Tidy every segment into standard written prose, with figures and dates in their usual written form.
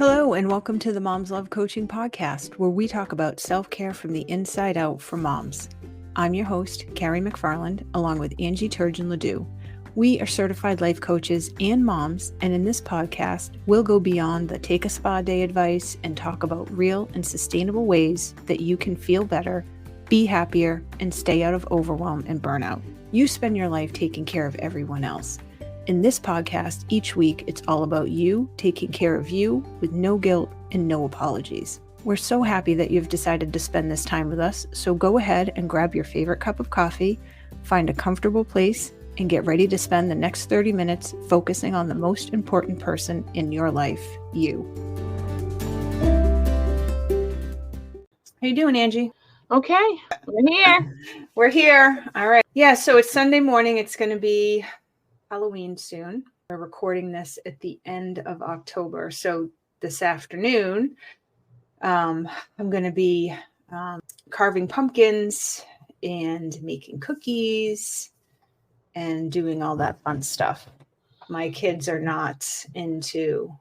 Hello, and welcome to the Moms Love Coaching Podcast, where we talk about self-care from the inside out for moms. I'm your host, Carrie McFarland, along with Angie Turgeon-Ledoux. We are certified life coaches and moms, and in this podcast, we'll go beyond the take a spa day advice and talk about real and sustainable ways that you can feel better, be happier, and stay out of overwhelm and burnout. You spend your life taking care of everyone else. In this podcast, each week, it's all about you taking care of you with no guilt and no apologies. We're so happy that you've decided to spend this time with us, so go ahead and grab your favorite cup of coffee, find a comfortable place, and get ready to spend the next 30 minutes focusing on the most important person in your life, you. How you doing, Angie? Okay, we're here. We're here. All right. Yeah, so it's Sunday morning. It's going to be Halloween soon. We're recording this at the end of October. So this afternoon, I'm going to be carving pumpkins and making cookies and doing all that fun stuff. My kids are not into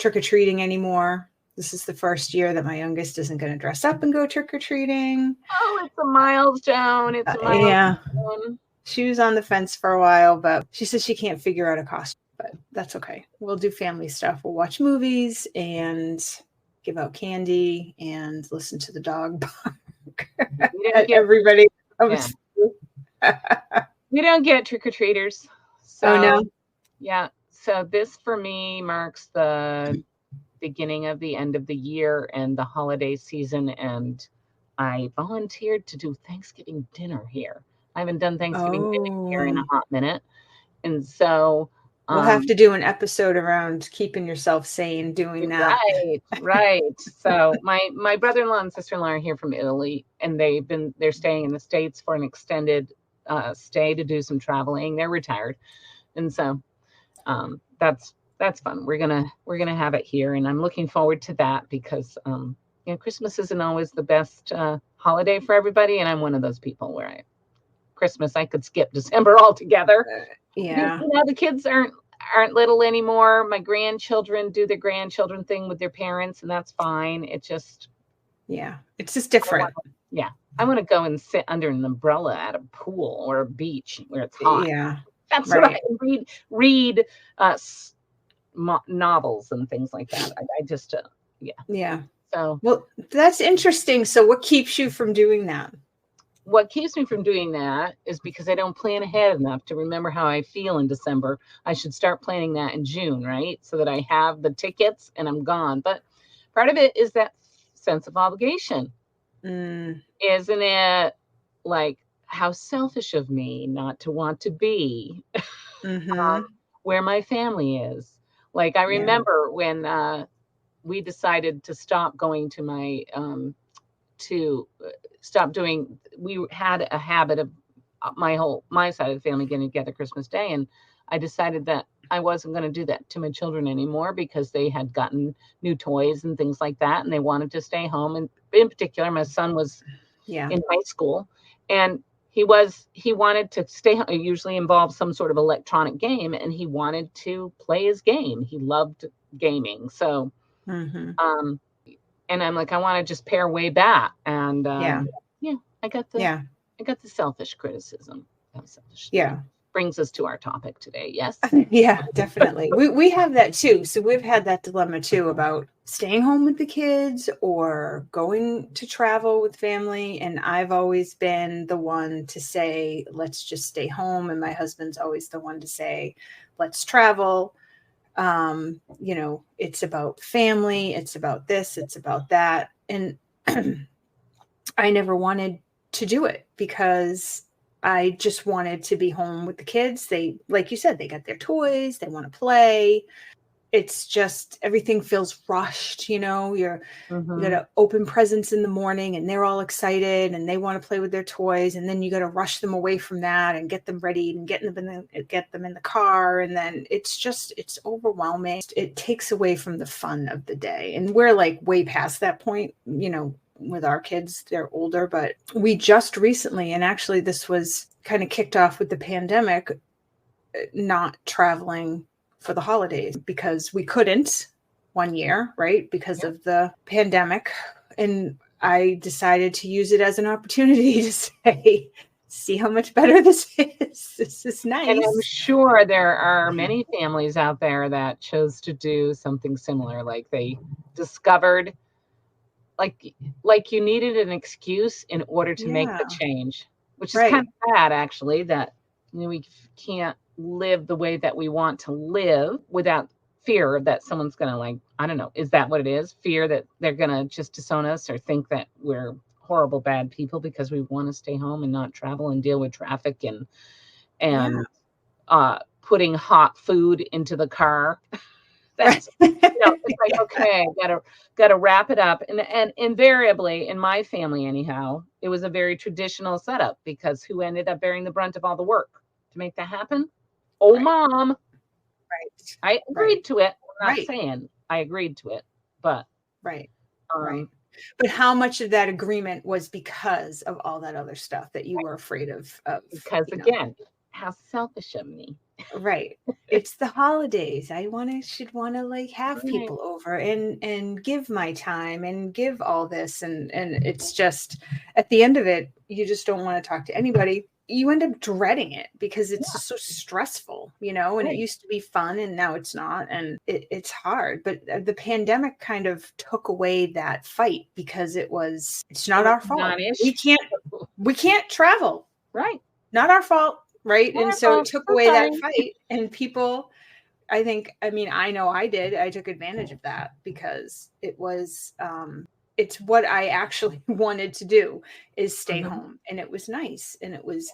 trick-or-treating anymore. This is the first year that my youngest isn't going to dress up and go trick-or-treating. Oh, it's a milestone. It's a milestone. Yeah. She was on the fence for a while, but she says she can't figure out a costume, but that's okay. We'll do family stuff. We'll watch movies and give out candy and listen to the dog bark. Everybody comes. We don't get trick-or-treaters. So, oh, no? Yeah. So this for me marks the beginning of the end of the year and the holiday season. And I volunteered to do Thanksgiving dinner here. I haven't done Thanksgiving dinner here in a hot minute. And so we'll have to do an episode around keeping yourself sane doing that. Right. So my brother-in-law and sister-in-law are here from Italy, and they're staying in the States for an extended stay to do some traveling. They're retired. And so that's fun. We're gonna have it here, and I'm looking forward to that because Christmas isn't always the best holiday for everybody, and I'm one of those people where Christmas I could skip December altogether. Yeah. The kids aren't little anymore. My grandchildren do the grandchildren thing with their parents, and that's fine. It's just different. I want to go and sit under an umbrella at a pool or a beach where it's hot. Yeah. That's right. What I can read novels and things like that. I just Yeah. So well, that's interesting. So what keeps you from doing that? What keeps me from doing that is because I don't plan ahead enough to remember how I feel in December. I should start planning that in June, right? So that I have the tickets and I'm gone. But part of it is that sense of obligation. Isn't it? Like, how selfish of me not to want to be where my family is. Like, I remember when we decided to stop going to we had a habit of my side of the family getting together Christmas Day. And I decided that I wasn't going to do that to my children anymore because they had gotten new toys and things like that. And they wanted to stay home. And in particular, my son was in high school, and he wanted to stay home. It usually involves some sort of electronic game, and he wanted to play his game. He loved gaming. So, and I'm like, I want to just pare way back. And I got the selfish criticism. Yeah. Brings us to our topic today. Yes. Yeah, definitely. We have that too. So we've had that dilemma too about staying home with the kids or going to travel with family. And I've always been the one to say, let's just stay home. And my husband's always the one to say, let's travel. It's about family. It's about this, it's about that. And I never wanted to do it because I just wanted to be home with the kids. They, like you said, they got their toys, they want to play. It's just, everything feels rushed, you got to open presents in the morning and they're all excited and they want to play with their toys. And then you got to rush them away from that and get them ready and get them in the car. And then it's overwhelming. It takes away from the fun of the day. And we're like way past that point, with our kids. They're older, but we just recently, and actually this was kind of kicked off with the pandemic, not traveling for the holidays because we couldn't. one year, right? Because Yep. of the pandemic. And I decided to use it as an opportunity to say, see how much better this is. This is And I'm nice. sure there are many families out there that chose to do something similar. Like they discovered, like you needed an excuse in order to make the Yeah. change, which is kind Right. of sad, actually, that we can't live the way that we want to live without fear that someone's gonna, like, I don't know, is that what it is? Fear that they're gonna just disown us or think that we're horrible bad people because we want to stay home and not travel and deal with traffic and Yeah. and putting hot food into the car. Right. That's, it's like, okay, gotta wrap it up. And invariably in my family anyhow, it was a very traditional setup because who ended up bearing the brunt of all the work to make that happen? Oh, Right. mom. Right. I Right. agreed to it. I'm not Right. saying I agreed to it, but Right. Right. um But how much of that agreement was because of all that other stuff that you were afraid of, because you know? again, how selfish of me. Right. It's the holidays. Should wanna, like, have Right. people over and give my time and give all this, and it's just at the end of it, you just don't wanna talk to anybody. You end up dreading it because it's Yeah, just so stressful, and it right. used to be fun and now it's not, and it's hard, but, the pandemic kind of took away that fight because it's It not was our a fault. non-issue. We can't travel. Right. Not our fault, right? Not And our so it fault. took So away that sorry. fight, and people, I know I did. I took advantage of that because it's what I actually wanted to do, is stay Mhm. home, and it was nice, and it was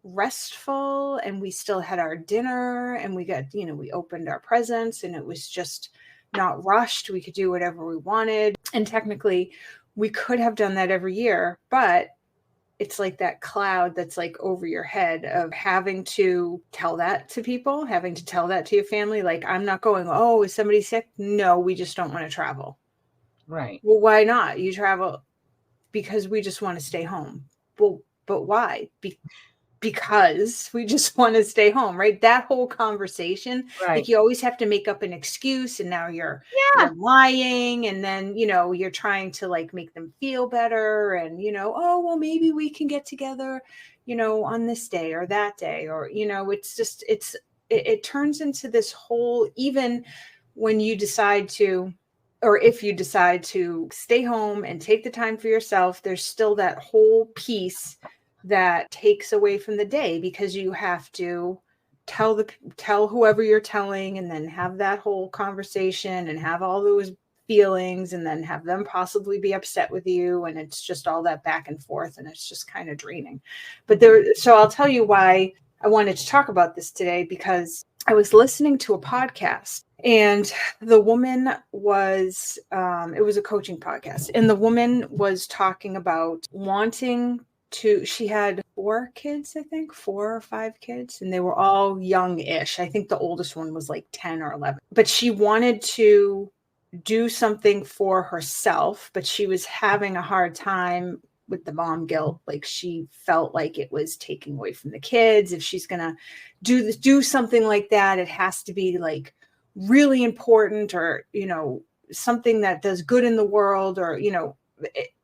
restful, and we still had our dinner, and we opened our presents, and it was just not rushed. We could do whatever we wanted. And technically we could have done that every year, but it's like that cloud that's like over your head of having to tell that to people, having to tell that to your family. Like, I'm not going, oh, is somebody sick? No, we just don't want to travel. Right. Well, why not? You travel because we just want to stay home. Well, but why? Because we just want to stay home, right? That whole conversation, like, Right. you always have to make up an excuse, and now you're Yeah. lying, and then you're trying to, like, make them feel better, and oh, well, maybe we can get together on this day or that day, or it's just it turns into this whole, even when you decide to, or if you decide to stay home and take the time for yourself, there's still that whole piece that takes away from the day, because you have to tell whoever you're telling, and then have that whole conversation and have all those feelings, and then have them possibly be upset with you, and it's just all that back and forth, and it's just kind of draining. But Mhm. so I'll tell you why I wanted to talk about this today, because I was listening to a podcast, and the woman was it was a coaching podcast, and the woman was talking about wanting she had 4 kids, I think 4 or 5 kids, and they were all young-ish. I think the oldest one was like 10 or 11, but she wanted to do something for herself, but she was having a hard time with the mom guilt. Like, she felt like it was taking away from the kids. If she's gonna do something like that, it has to be like really important, or something that does good in the world, or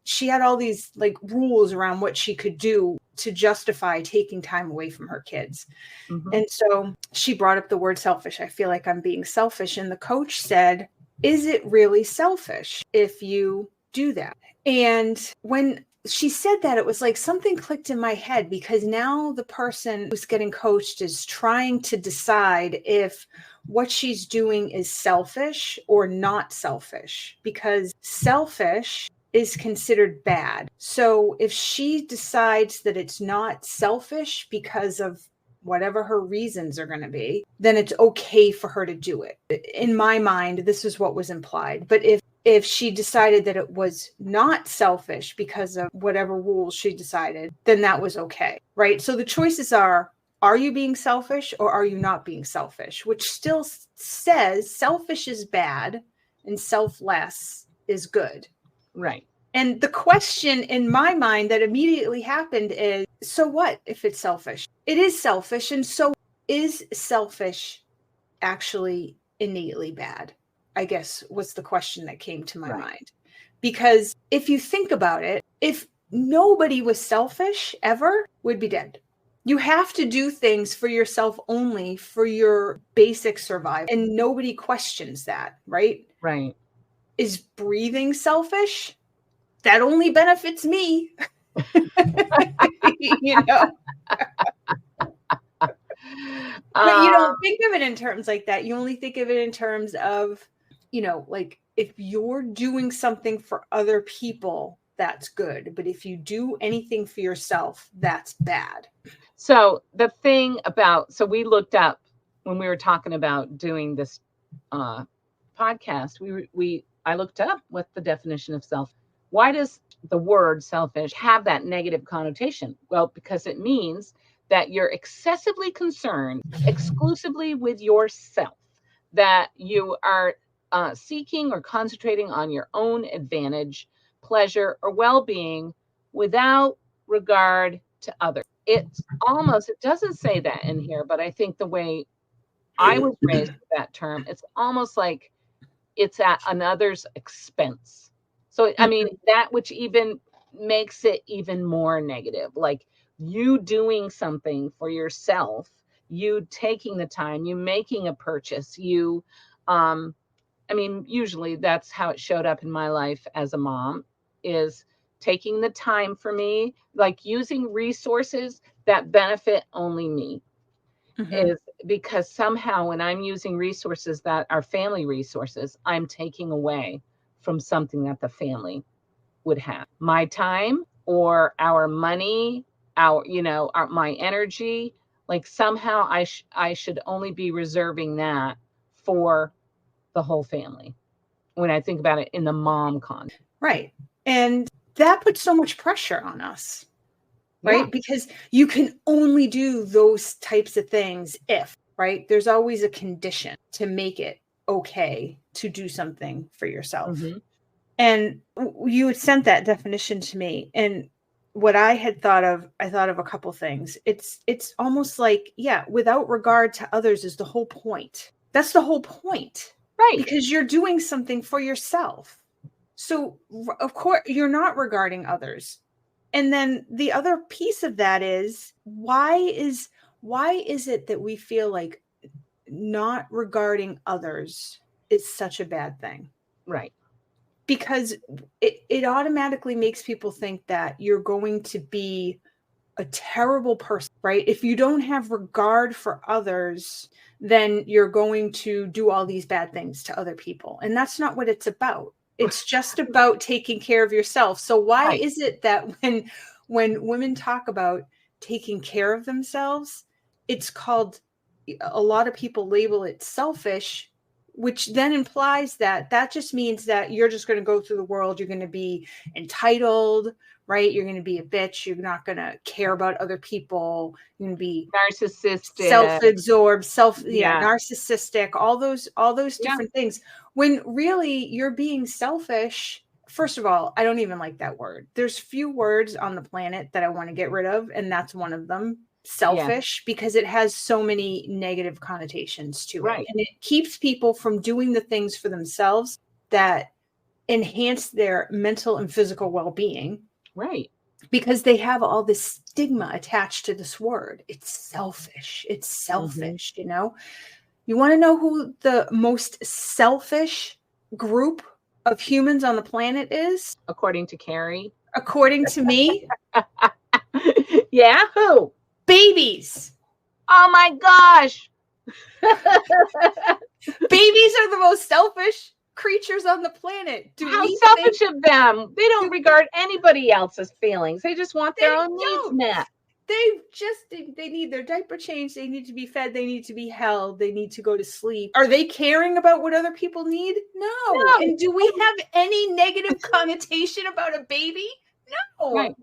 she had all these like rules around what she could do to justify taking time away from her kids. Mhm. And so she brought up the word selfish. I feel like I'm being selfish. And the coach said, is it really selfish if you do that? And when she said that, it was like something clicked in my head, because now the person who's getting coached is trying to decide if what she's doing is selfish or not selfish, because selfish is considered bad. So if she decides that it's not selfish because of whatever her reasons are going to be, then it's okay for her to do it. In my mind, this is what was implied. But if she decided that it was not selfish because of whatever rules she decided, then that was okay, right? So the choices are you being selfish or are you not being selfish? Which still says selfish is bad and selfless is good. Right. And the question in my mind that immediately happened is, so what if it's selfish? It is selfish. And so, is selfish actually innately bad? I guess, was the question that came to my Right. mind. Because if you think about it, if nobody was selfish ever, we'd be dead. You have to do things for yourself only for your basic survival. And nobody questions that, right? Right. Is breathing selfish? That only benefits me. You know? But you don't think of it in terms like that. You only think of it in terms of, like if you're doing something for other people, that's good. But if you do anything for yourself, that's bad. So the thing about, so we looked up when we were talking about doing this podcast, I looked up what the definition of self. Why does the word selfish have that negative connotation? Well, because it means that you're excessively concerned exclusively with yourself, that you are seeking or concentrating on your own advantage, pleasure, or well-being without regard to others. It doesn't say that in here, but I think the way I was raised with that term, it's almost like it's at another's expense. So, I mean, that which even makes it even more negative, like you doing something for yourself, you taking the time, you making a purchase, I mean, usually that's how it showed up in my life as a mom, is taking the time for me, like using resources that benefit only me. Is because somehow when I'm using resources that are family resources, I'm taking away from something that the family would have. My time or our money, my energy, like somehow I should only be reserving that for the whole family when I think about it in the mom context. Right. And that puts so much pressure on us, right? Yeah. Because you can only do those types of things if, right? There's always a condition to make it okay to do something for yourself. Mm-hmm. And you had sent that definition to me. And what I thought of a couple things. It's almost like, yeah, without regard to others is the whole point. That's the whole point. Right. Because you're doing something for yourself. So of course you're not regarding others. And then the other piece of that is why is it that we feel like not regarding others is such a bad thing? Right. Because it automatically makes people think that you're going to be a terrible person, right? If you don't have regard for others, then you're going to do all these bad things to other people. And that's not what it's about. It's just about taking care of yourself. So why Right. is it that when women talk about taking care of themselves, it's called, a lot of people label it selfish, which then implies that just means that you're just going to go through the world, you're going to be entitled, right? You're going to be a bitch. You're not going to care about other people. You're going to be Narcissistic. self-absorbed, Yeah. narcissistic, all those different things. When really you're being selfish. First of all, I don't even like that word. There's few words on the planet that I want to get rid of, and that's one of them. Selfish, because it has so many negative connotations to it. And it keeps people from doing the things for themselves that enhance their mental and physical well-being. Right. Because they have all this stigma attached to this word. It's selfish. It's selfish, You want to know who the most selfish group of humans on the planet is? According to Carrie. According to me? Yeah, who? Babies. Oh my gosh. Babies are the most selfish creatures on the planet. How selfish of them. They don't regard anybody else's feelings. They just want their own needs met. They need their diaper changed. They need to be fed. They need to be held. They need to go to sleep. Are they caring about what other people need? No. And do we have any negative connotation about a baby? No. Right.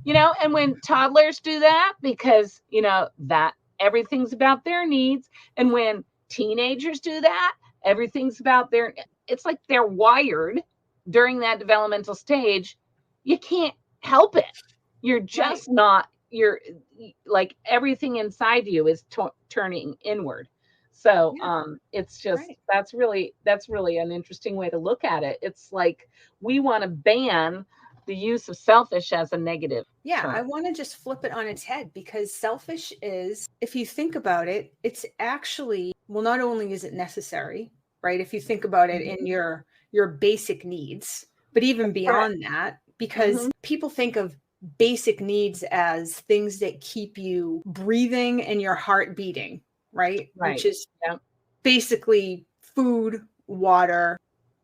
And when toddlers do that, because, that everything's about their needs. And when teenagers do that, everything's about it's like they're wired during that developmental stage. You can't help it. You're just not, you're like everything inside you is turning inward. So Yeah. it's just Right. that's really an interesting way to look at it. It's like we want to ban the use of selfish as a negative Yeah, I term. want to just flip it on its head because selfish is, if you think about it, it's actually, well, not only is it necessary, right? If you think about it in Mhm. your basic needs, but even Correct. beyond that, because Hmm. people think of basic needs as things that keep you breathing and your heart beating, right? Which Right. is Yeah. basically food, water,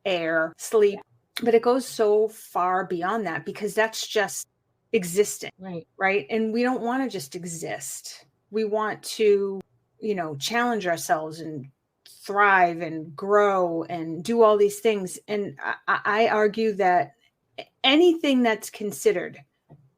air, Yeah. sleep. But it goes so far beyond that because that's just existing, Right. right? And we don't want to just exist. We want to, challenge ourselves and thrive and grow and do all these things. And I argue that anything that's considered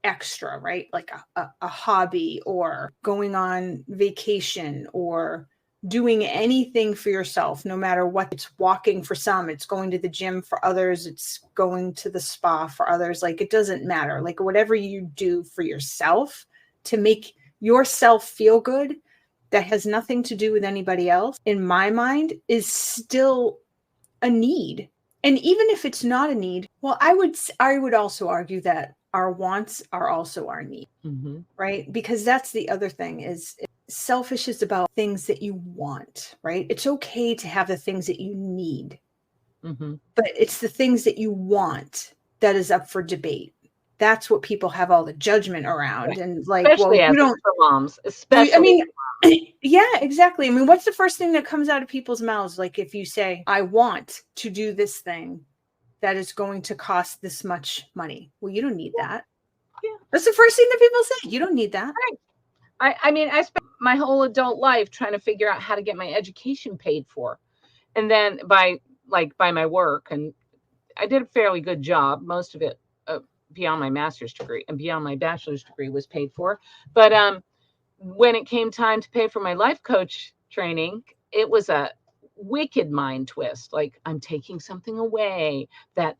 extra, right? Like a hobby or going on vacation or doing anything for yourself, no matter what. It's walking for some, it's going to the gym for others, it's going to the spa for others. Like it doesn't matter. Like whatever you do for yourself to make yourself feel good, that has nothing to do with anybody else, in my mind, is still a need. And even if it's not a need, well, I would also argue that our wants are also our needs, Hmm. right? Because that's the other thing is selfish is about things that you want, right? It's okay to have the things that you need, Hmm. but it's the things that you want that is up for debate. That's what people have all the judgment around. Right. And like, well, Especially you as don't, for moms, well, I especially mean, yeah, exactly. I mean, what's the first thing that comes out of people's mouths? Like if you say, I want to do this thing that is going to cost this much money. Well, you don't need yeah, that. yeah. That's the first thing that people say. You don't need that. Right. I mean, I spent my whole adult life trying to figure out how to get my education paid for. And then by my work, and I did a fairly good job. Most of it beyond my master's degree and beyond my bachelor's degree was paid for. But when it came time to pay for my life coach training, it was a wicked mind twist. Like I'm taking something away that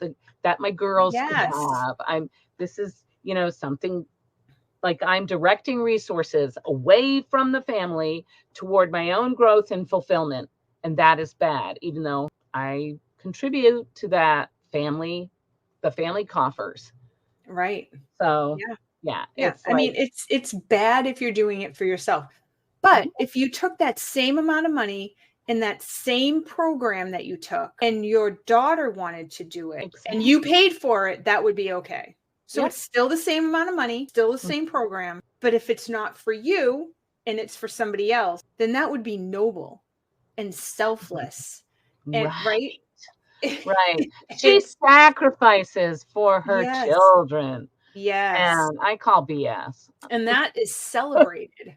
my girls could Yes. have. I'm this is, something like I'm directing resources away from the family toward my own growth and fulfillment. And that is bad, even though I contribute to the family coffers. Right. So Yeah. yeah, Yeah. it's I like, mean, it's bad if you're doing it for yourself. But mhm, if you took that same amount of money in that same program that you took and your daughter wanted to do it and you exactly. paid for it, that would be okay. So Yep. it's still the same amount of money, still the Mm, same program. But if it's not for you and it's for somebody else, then that would be noble and selfless. And right. right? Right. She It's sacrifices for her yes, children. yes. And I call BS. And that is celebrated. Right.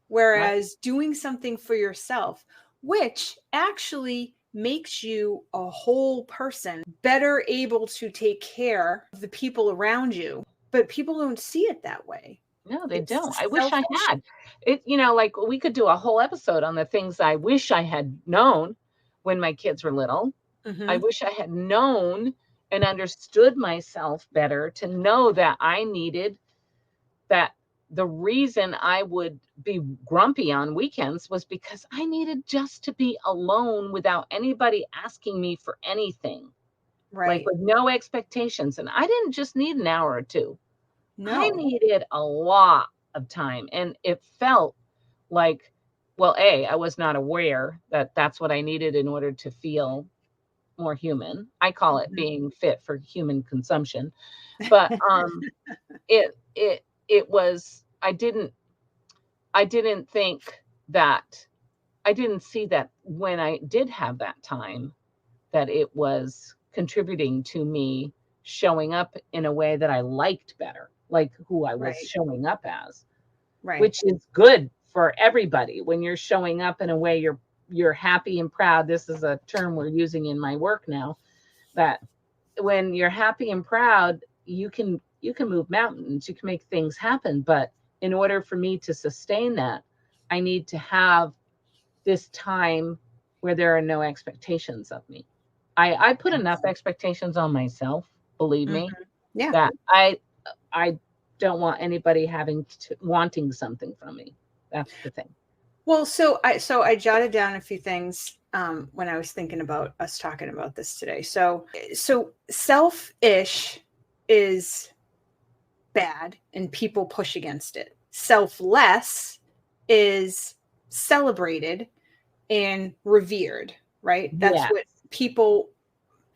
Whereas doing something for yourself, which actually makes you a whole person, better able to take care of the people around you. But people don't see it that way. No, they don't. It's I wish I selfish. had. Like we could do a whole episode on the things I wish I had known when my kids were little. I Hmm. wish I had known and understood myself better to know that I needed that the reason I would be grumpy on weekends was because I needed just to be alone without anybody asking me for anything, like Right. with no expectations. And I didn't just need an hour or two. I No. needed a lot of time, and it felt like, well, I was not aware that that's what I needed in order to feel more human. I call it Mhm. being fit for human consumption. But it was I didn't think that I didn't see that when I did have that time that it was contributing to me showing up in a way that I liked better, like who I was Right. showing up as, Right. which is good for everybody when you're showing up in a way you're happy and proud. This is a term we're using in my work now, that when you're happy and proud, you can move mountains, you can make things happen, but in order for me to sustain that, I need to have this time where there are no expectations of me. I put enough Yes. expectations on myself, believe Mhm. me, Yeah. that I don't want anybody having wanting something from me. That's the thing. Well, so I jotted down a few things when I was thinking about us talking about this today. So selfish is bad and people push against it. Selfless is celebrated and revered, right? That's Yeah, what people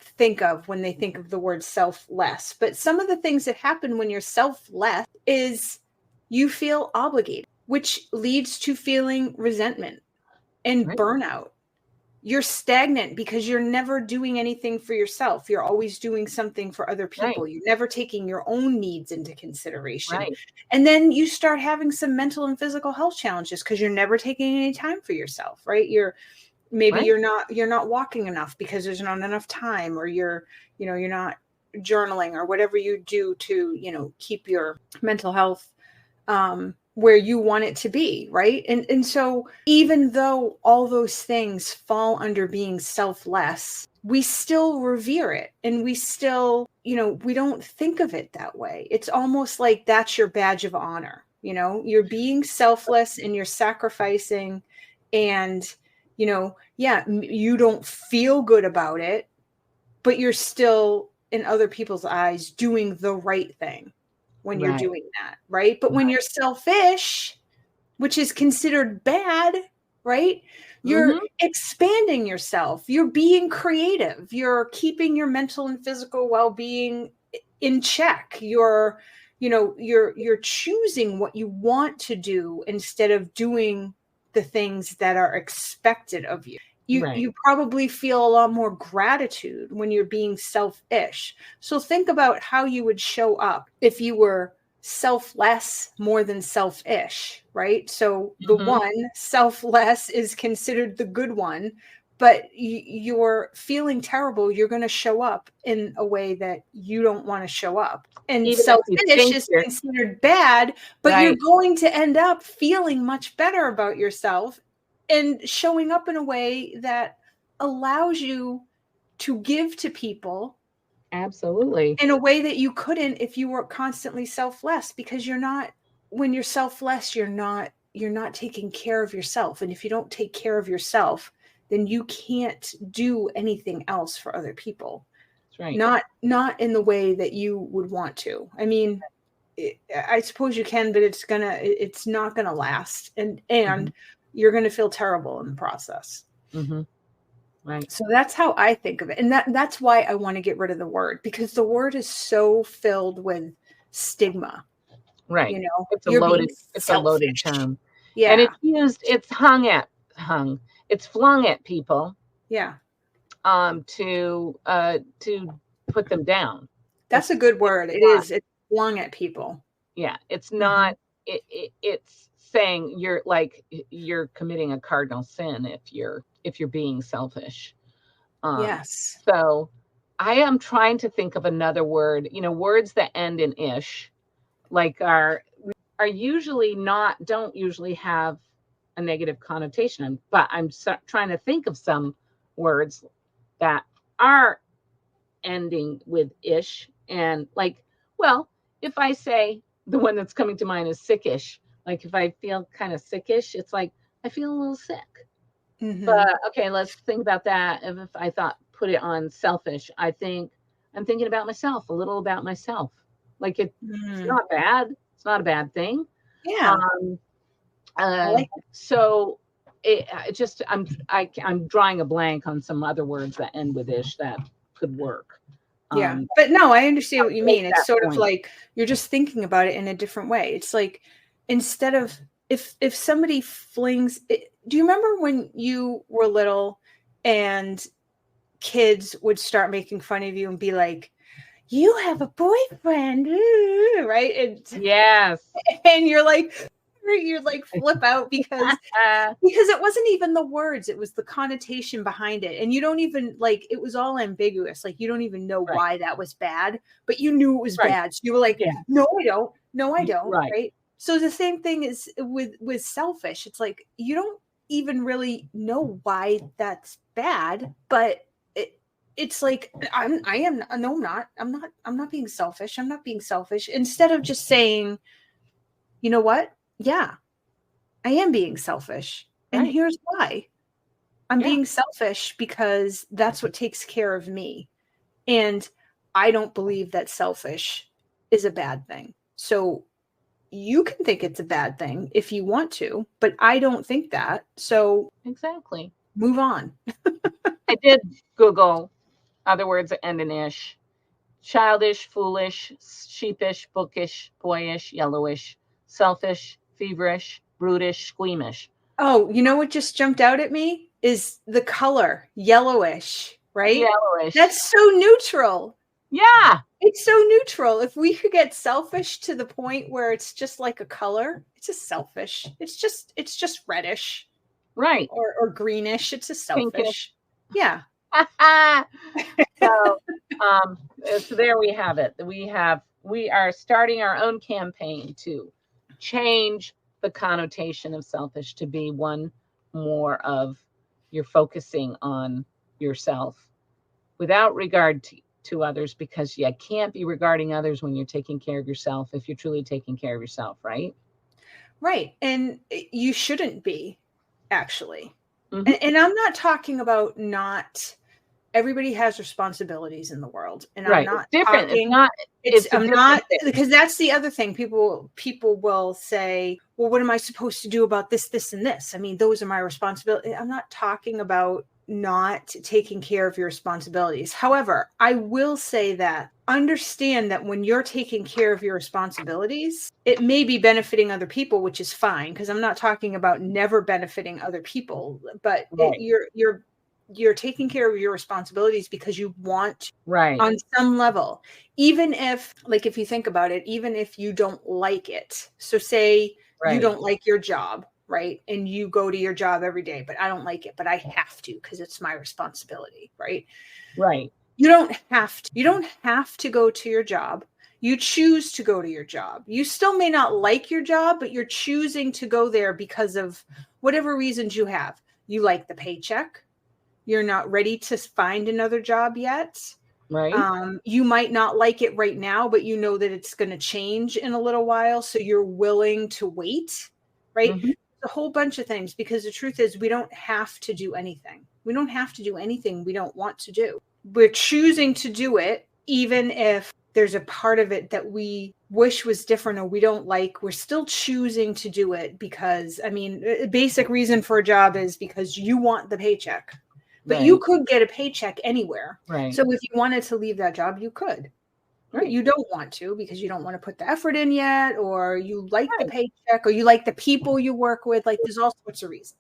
think of when they think of the word selfless. But some of the things that happen when you're selfless is you feel obligated, which leads to feeling resentment and right, burnout. You're stagnant because you're never doing anything for yourself. You're always doing something for other right, people. You're never taking your own needs into consideration. right, And then you start having some mental and physical health challenges because you're never taking any time for yourself, right? Maybe right, you're not walking enough because there's not enough time, or you're not journaling or whatever you do to, keep your mental health where you want it to be, right? And so even though all those things fall under being selfless, we still revere it, and we still, we don't think of it that way. It's almost like that's your badge of honor. You're being selfless and you're sacrificing, and yeah, you don't feel good about it, but you're still in other people's eyes doing the right thing when you're right, doing that, right? But when right. you're selfish, which is considered bad, right? You're Mm-hmm. expanding yourself. You're being creative. You're keeping your mental and physical well-being in check. You're choosing what you want to do instead of doing the things that are expected of you. You Right, you probably feel a lot more gratitude when you're being selfish. So think about how you would show up if you were selfless more than selfish, right? So the mm-hmm. one, selfless, is considered the good one, but you're feeling terrible, you're going to show up in a way that you don't want to show up. And Even if you selfish think is you're considered bad, but you're right, going to end up feeling much better about yourself and showing up in a way that allows you to give to people absolutely, in a way that you couldn't if you were constantly selfless, because when you're selfless, you're not taking care of yourself. And if you don't take care of yourself, then you can't do anything else for other people. that's right. Not in the way that you would want to. I mean, I suppose you can, but it's not gonna last, and Mm-hmm. you're gonna feel terrible in the process. Mm-hmm. Right, So that's how I think of it. And that's why I want to get rid of the word, because the word is so filled with stigma. right. You're being It's a loaded selfish. term, and Yeah. hung, it's flung at people, Yeah. to put them down. That's a good It's word. It not, is. It's flung at people. yeah, it's Hmm. not. It's saying you're committing a cardinal sin if you're being selfish. Um, Yes. so I am trying to think of another word. Words that end in ish, like are usually not don't usually have a negative connotation. But I'm trying to think of some words that are ending with ish, and well, if I say the one that's coming to mind is sickish, like if I feel kind of sickish, it's like I feel a little sick. Hmm. But okay, let's think about that. If I thought put it on selfish, I think I'm thinking about myself, a little about myself. Like it's Hmm. not bad. It's not a bad thing. Yeah. Um, I uh, like it. so it just I'm drawing a blank on some other words that end with ish that could work. Yeah. Um, But no, I understand what you make mean. It's that sort of point. like you're just thinking about it in a different way. It's like, instead of, if somebody flings it, do you remember when you were little and kids would start making fun of you and be like, "You have a boyfriend," right? And Yes. and you're like flip out Uh, because it wasn't even the words, it was the connotation behind it, and you don't even, like, it was all ambiguous. Like, you don't even know right. why that was bad, but you knew it was Right. bad. So you were like, Yes. "No, I don't. No, I don't." Right. Right? So the same thing is with selfish. It's like you don't even really know why that's bad, but it's like, I am no, I'm not being selfish. I'm not being selfish. Instead of just saying, "You know what? Yeah, I am being selfish. And Right. here's why. I'm Yeah. being selfish because that's what takes care of me. And I don't believe that selfish is a bad thing. So you can think it's a bad thing if you want to, but I don't think that. So Exactly. move on. I did Google other words that end in ish. Childish, foolish, sheepish, bookish, boyish, yellowish, selfish, feverish, brutish, squeamish. Oh, you know what just jumped out at me is the color, yellowish, right? Yellowish. That's so neutral. Yeah. It's so neutral. If we could get selfish to the point where it's just like a color, it's just selfish. It's just reddish Right. or greenish. It's just Pinkish. selfish. Yeah. so so there we have it. We are starting our own campaign to change the connotation of selfish to be one more of you're focusing on yourself without regard to others, because you can't be regarding others when you're taking care of yourself if you're truly taking care of yourself, right? Right. And you shouldn't be, actually. Mm-hmm. And I'm not talking about not everybody has responsibilities in the world. And I'm Right. It's not different. It's talking not. It's a I'm different not, thing. because that's the other thing. People will say, well, what am I supposed to do about this, and this? I mean, those are my responsibilities. I'm not talking about not taking care of your responsibilities. However, I will say that understand that when you're taking care of your responsibilities, it may be benefiting other people, which is fine, because I'm not talking about never benefiting other people, but Right. you're taking care of your responsibilities because you want Right. on some level, even if, like, if you think about it, even if you don't like it. So say you Right. don't like your job, right? And you go to your job every day, but I don't like it, but I have to because it's my responsibility, right? Right. You don't have to. You don't have to go to your job. You choose to go to your job. You still may not like your job, but you're choosing to go there because of whatever reasons you have. You like the paycheck. You're not ready to find another job yet. Right. You might not like it right now, but you know that it's going to change in a little while. So you're willing to wait, right? Mm-hmm. A whole bunch of things, because the truth is we don't have to do anything. We don't have to do anything we don't want to do. We're choosing to do it, even if there's a part of it that we wish was different or we don't like. We're still choosing to do it because, I mean, a basic reason for a job is because you want the paycheck. But Right. you could get a paycheck anywhere. Right. So if you wanted to leave that job, you could. But Right. you don't want to because you don't want to put the effort in yet, or you like the Right. paycheck, or you like the people you work with. Like, there's all sorts of reasons.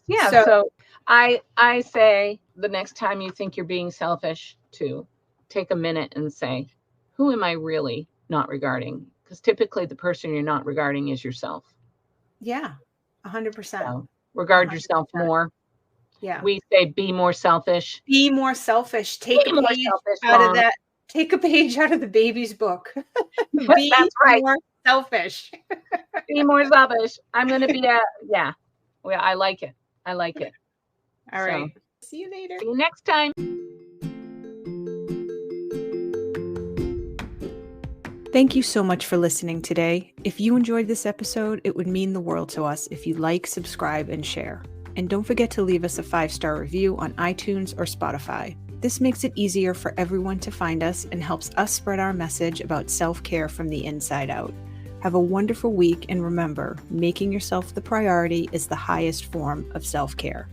Yeah. So So I say the next time you think you're being selfish, to take a minute and say, who am I really not regarding? Because typically the person you're not regarding is yourself. yeah, 100%. So regard yourself 100%. more. Yeah. We say be more selfish. Be more selfish. Take Be a more page selfish, out of Mom. that. Take a page out of the baby's book. Be That's right. more selfish. Be more selfish. I'm going to be yeah. Well, I like it. I like it. All right. See you later. See you next time. Thank you so much for listening today. If you enjoyed this episode, it would mean the world to us if you like, subscribe, and share. And don't forget to leave us a 5-star review on iTunes or Spotify. This makes it easier for everyone to find us and helps us spread our message about self-care from the inside out. Have a wonderful week, and remember, making yourself the priority is the highest form of self-care.